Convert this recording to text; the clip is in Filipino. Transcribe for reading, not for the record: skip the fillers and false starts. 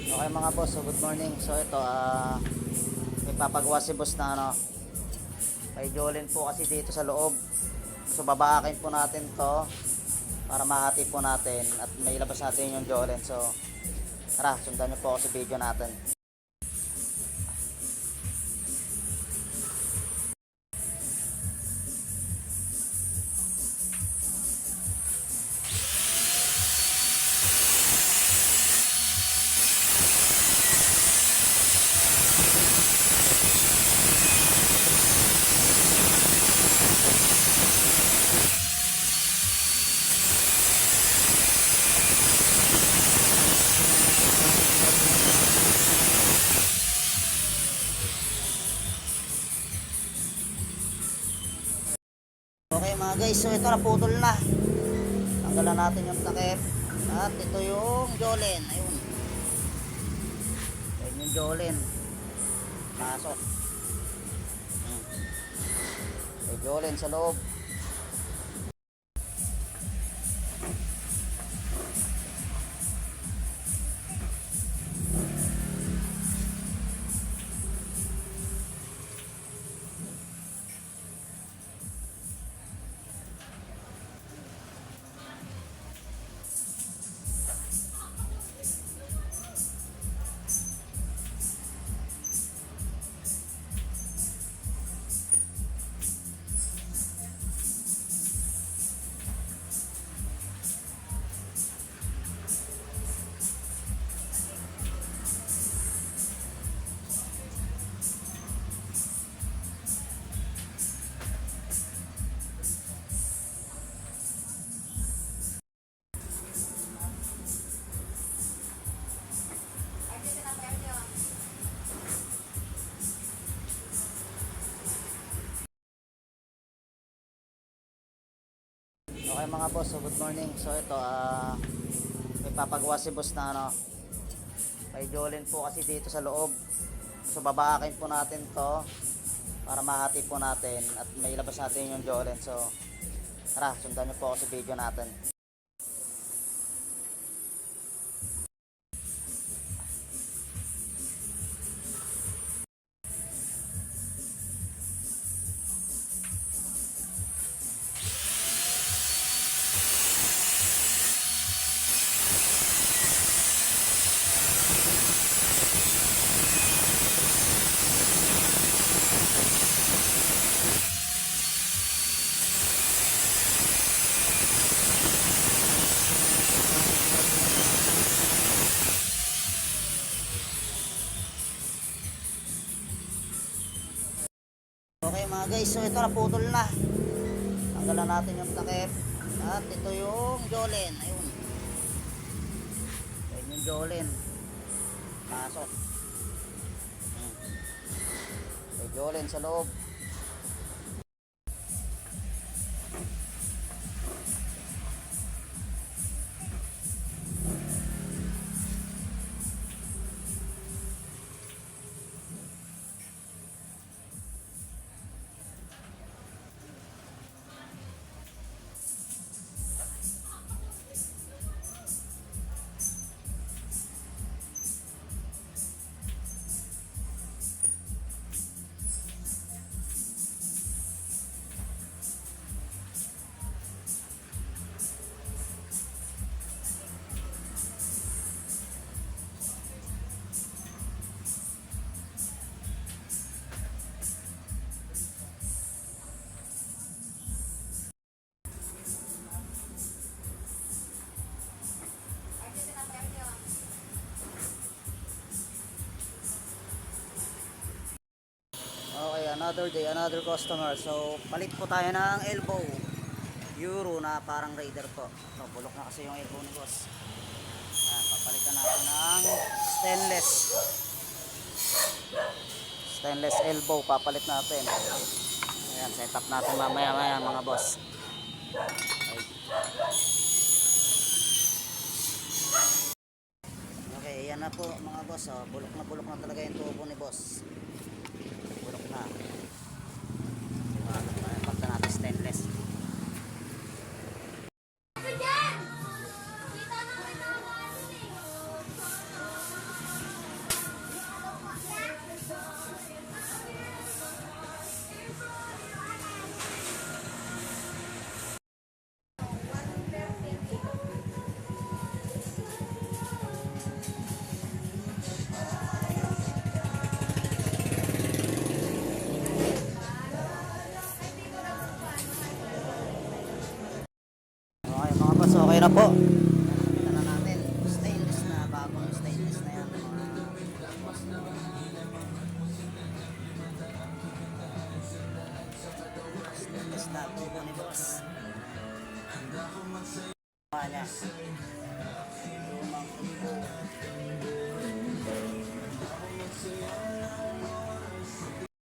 Okay mga boss, so good morning. So ito, may papagawa si boss na kay Jolene po kasi dito sa loob. So babaakin po natin to para mahati po natin at may labas natin yung Jolene. So tara, sundan niyo po ako sa video natin. Okay mga guys, so ito naputol na. Tanggalan natin yung takip. At ito yung Jolene. Ayun. Ayun yung Jolene. Pasok. May Jolene sa loob. Okay mga boss, so good morning. So ito, may papagawa si boss na kay Jolene po kasi dito sa loob. So babaakin po natin to para mahati po natin at may labas natin yung Jolene. So tara, sundan niyo po ako sa video natin. Okay mga guys, so ito naputol na. Tanggalan natin yung takip. At ito yung Jolene. Ayun. Ayun yung Jolene. Pasok. May Jolene sa loob. Okay, another day, another customer. So, palit po tayo ng elbow. Euro na parang Raider po. So, bulok na kasi yung elbow ni boss. Ayan, papalitan natin ng stainless. Stainless elbow, papalit natin. Ayan, set up natin mamaya-maya mga boss. Okay, ayan na po mga boss. Oh, bulok na talaga yung tubo ni boss. Bulok na. Pagka natin stainless. Okay na po. Nakita na natin. Stainless na, bagong stainless na yan. Mga boss. Stainless na tubo ni boss. Niya.